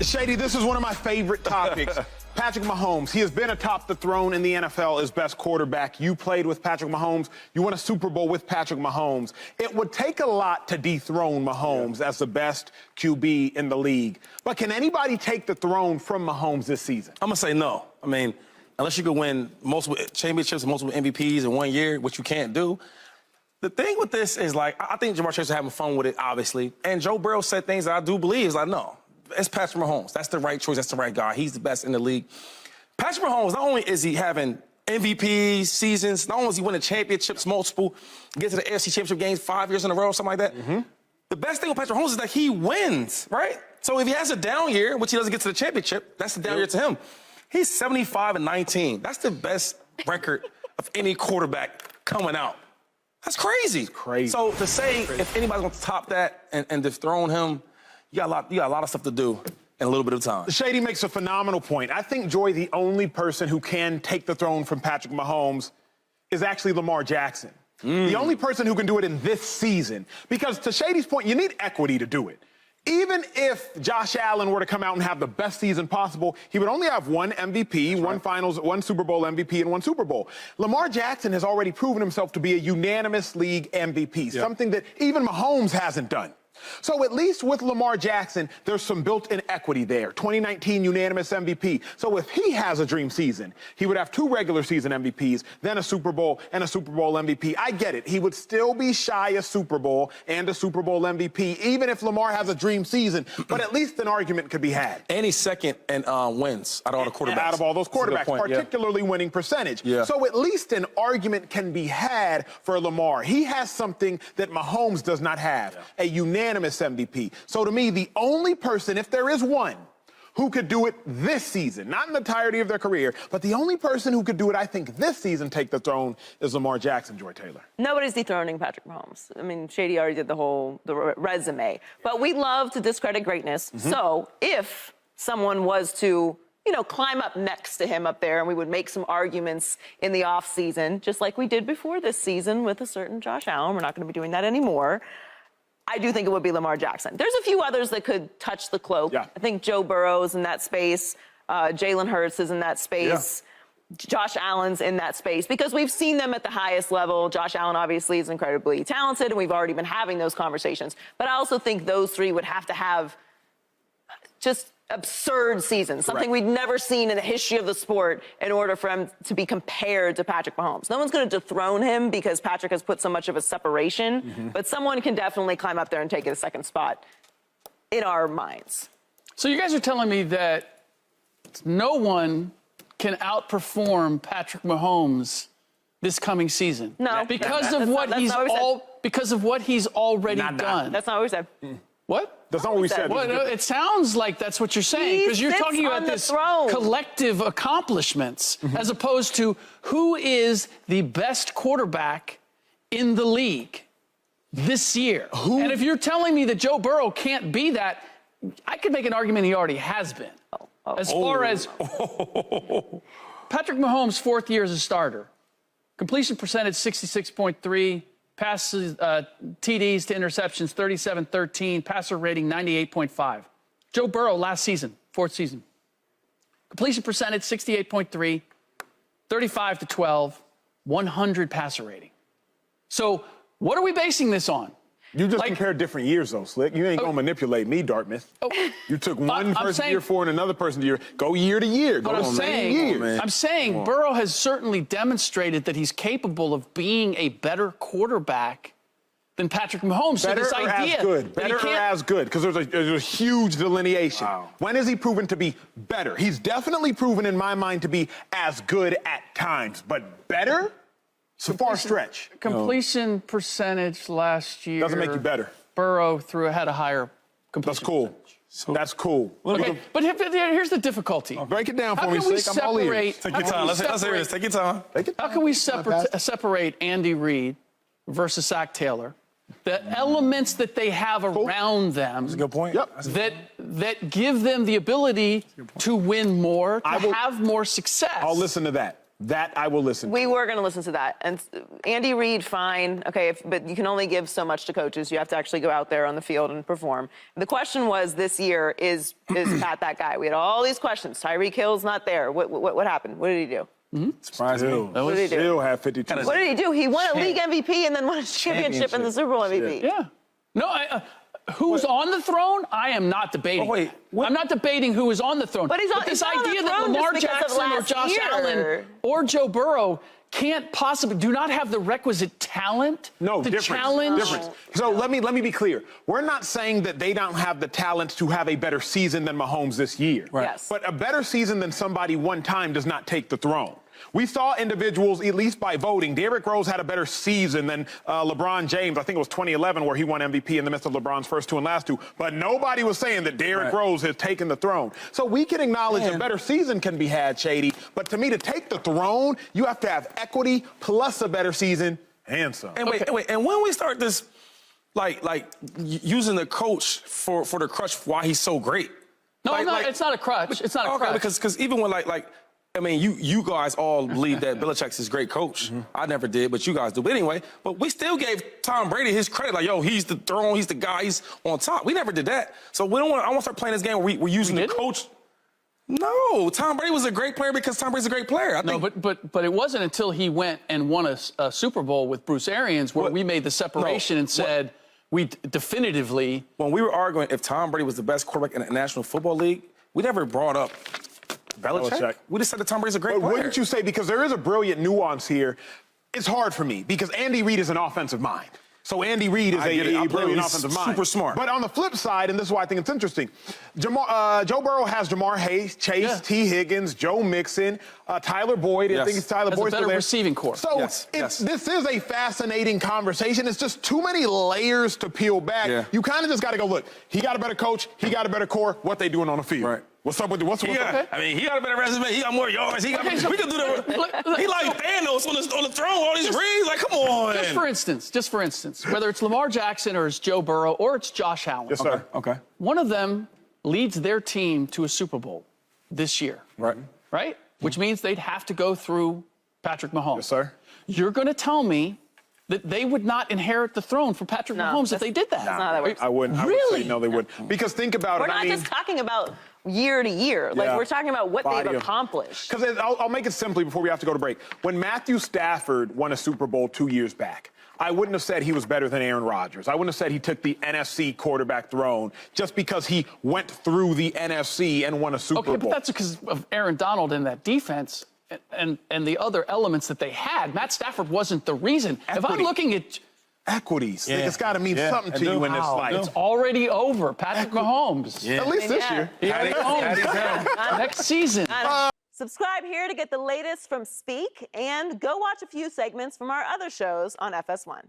Shady, this is one of my favorite topics. Patrick Mahomes, he has been atop the throne in the NFL as best quarterback. You played with Patrick Mahomes. You won a Super Bowl with Patrick Mahomes. It would take a lot to dethrone Mahomes as the best QB in the league. But can anybody take the throne from Mahomes this season? I'm going to say no. I mean, unless you could win multiple championships and multiple MVPs in 1 year, which you can't do. The thing with this is, like, I think Jamar Chase is having fun with it, obviously. And Joe Burrow said things that I do believe. Is like, no, it's Patrick Mahomes. That's the right choice. That's the right guy. He's the best in the league. Patrick Mahomes, not only is he having MVP seasons, not only is he winning championships, multiple, get to the AFC Championship Games 5 years in a row, something like that. The best thing with Patrick Mahomes is that he wins, right? So if he has a down year, which he doesn't get to the championship, that's the down year to him. He's 75-19. That's the best record of any quarterback coming out. That's crazy. It's crazy. So to say if anybody's going to top that and dethrone him, you got a lot of stuff to do in a little bit of time. Shady makes a phenomenal point. I think, Joy, the only person who can take the throne from Patrick Mahomes is actually Lamar Jackson. The only person who can do it in this season. Because to Shady's point, you need equity to do it. Even if Josh Allen were to come out and have the best season possible, he would only have one MVP, one Super Bowl MVP, and one Super Bowl. Lamar Jackson has already proven himself to be a unanimous league MVP, something that even Mahomes hasn't done. So at least with Lamar Jackson, there's some built-in equity there. 2019 unanimous MVP. So if he has a dream season, he would have 2 regular season MVPs, then a Super Bowl and a Super Bowl MVP. I get it. He would still be shy a Super Bowl and a Super Bowl MVP, even if Lamar has a dream season. But at least an argument could be had. And he's second in wins out of all the quarterbacks. Out of all those quarterbacks, particularly winning percentage. So at least an argument can be had for Lamar. He has something that Mahomes does not have, a unanimous MVP. So to me, the only person, if there is one, who could do it this season, not in the entirety of their career, but the only person who could do it, I think, this season, take the throne, is Lamar Jackson, Joy Taylor. Nobody's dethroning Patrick Mahomes. I mean, Shady already did the resume. But we love to discredit greatness. So if someone was to, you know, climb up next to him up there, and we would make some arguments in the offseason, just like we did before this season with a certain Josh Allen. We're not going to be doing that anymore. I do think it would be Lamar Jackson. There's a few others that could touch the cloak. I think Joe Burrow's in that space. Jalen Hurts is in that space. Josh Allen's in that space because we've seen them at the highest level. Josh Allen obviously is incredibly talented, and we've already been having those conversations. But I also think those three would have to have just absurd seasons, something we'd never seen in the history of the sport in order for him to be compared to Patrick Mahomes. No one's going to dethrone him because Patrick has put so much of a separation, but someone can definitely climb up there and take it a second spot in our minds. So you guys are telling me that no one can outperform Patrick Mahomes this coming season? No. Because of what he's already done. That's not what we said. What? That's not what we said. Well, no, it sounds like that's what you're saying, because you're talking about this collective accomplishments as opposed to who is the best quarterback in the league this year. And if you're telling me that Joe Burrow can't be that, I could make an argument he already has been. As far as Patrick Mahomes' 4th year as a starter, completion percentage 66.3%. Passes, TDs to interceptions, 37-13. Passer rating, 98.5. Joe Burrow last season, 4th season. Completion percentage, 68.3. 35-12. 100 passer rating. So what are we basing this on? You just compared different years, though, Slick. You ain't going to manipulate me, Dartmouth. You took one person year 4 and another person year. Go year to year. Go I'm saying Burrow has certainly demonstrated that he's capable of being a better quarterback than Patrick Mahomes. Better so this idea as good. Better or as good, because there's a huge delineation. When has he proven to be better? He's definitely proven, in my mind, to be as good at times. But better? It's a far stretch. Completion percentage last year. Doesn't make you better. Burrow had a higher completion That's cool. percentage. That's cool. Okay, but here's the difficulty. Break it down for me, Slick. I'm all ears. Take your time. Let's hear this. Take your time. How can we separate Andy Reid versus Zach Taylor? The elements that they have around them. That's a good point. That give them the ability to win more, to have more success. I'll listen to that. That I will listen to. We were going to listen to that. And Andy Reid, fine. Okay, but you can only give so much to coaches. You have to actually go out there on the field and perform. The question was this year, is Pat that guy? We had all these questions. Tyreek Hill's not there. What happened? What did he do? Surprised me. What did he do? Still have 52. What did he do? He won a league MVP and then won a championship and the Super Bowl MVP. Yeah. No, who's on the throne? I am not debating. Oh, wait, I'm not debating who is on the throne. But he's on, this he's on idea the that throne Lamar just because of Jackson or last Josh year. Allen or Joe Burrow can't possibly do not have the requisite talent No, to difference. challenge. Difference. So let me be clear. We're not saying that they don't have the talent to have a better season than Mahomes this year. Right. Yes. But a better season than somebody one time does not take the throne. We saw individuals, at least by voting. Derrick Rose had a better season than LeBron James. I think it was 2011 where he won MVP in the midst of LeBron's first two and last two. But nobody was saying that Derrick Rose has taken the throne. So we can acknowledge a better season can be had, Shady. But to me, to take the throne, you have to have equity plus a better season and some. And wait. And when we start this, like using the coach for the crutch why he's so great. No, it's not a crutch. It's not a crutch. Because even when I mean, you guys all believe that Belichick's his great coach. I never did, but you guys do. But anyway, but we still gave Tom Brady his credit. Like, yo, he's the throne, he's the guy, he's on top. We never did that. So we don't want. I want to start playing this game where we're using the coach. No, Tom Brady was a great player because Tom Brady's a great player. I think. No, but it wasn't until he went and won a Super Bowl with Bruce Arians where we made the separation and said we definitively. When we were arguing if Tom Brady was the best quarterback in the National Football League, we never brought up Belichick. We just said that Tom Brady's a great player. Wouldn't you say, because there is a brilliant nuance here, it's hard for me because Andy Reid is an offensive mind. So Andy Reid is a brilliant offensive mind. Super smart. But on the flip side, and this is why I think it's interesting, Joe Burrow has Jamar Chase, T. Higgins, Joe Mixon, Tyler Boyd. I think it's Tyler Boyd. Has a better receiving core. So this is a fascinating conversation. It's just too many layers to peel back. Yeah. You kind of just got to go, look, he got a better coach, he got a better core. What they doing on the field? Right. What's up with what's I mean, he got a better resume. He got more yards. We can do that. He like Thanos on the throne. All these rings. Like, come on. Just for instance, whether it's Lamar Jackson or it's Joe Burrow or it's Josh Allen. Yes, sir. Okay. One of them leads their team to a Super Bowl this year. Right? Which means they'd have to go through Patrick Mahomes. Yes, sir. You're going to tell me that they would not inherit the throne for Patrick Mahomes if they did that. That's not how that works. I wouldn't. I Really? would say no, they wouldn't. Because think about We're it. not just talking about year to year. Like, we're talking about what they've accomplished. Because I'll make it simply before we have to go to break. When Matthew Stafford won a Super Bowl 2 years back, I wouldn't have said he was better than Aaron Rodgers. I wouldn't have said he took the NFC quarterback throne just because he went through the NFC and won a Super Bowl. Okay, but that's because of Aaron Donald and that defense and the other elements that they had. Matt Stafford wasn't the reason. If I'm looking at equities, it's got to mean something to you in this life. It's already over. Patrick Mahomes. At least this year. Next season. Subscribe here to get the latest from Speak and go watch a few segments from our other shows on FS1.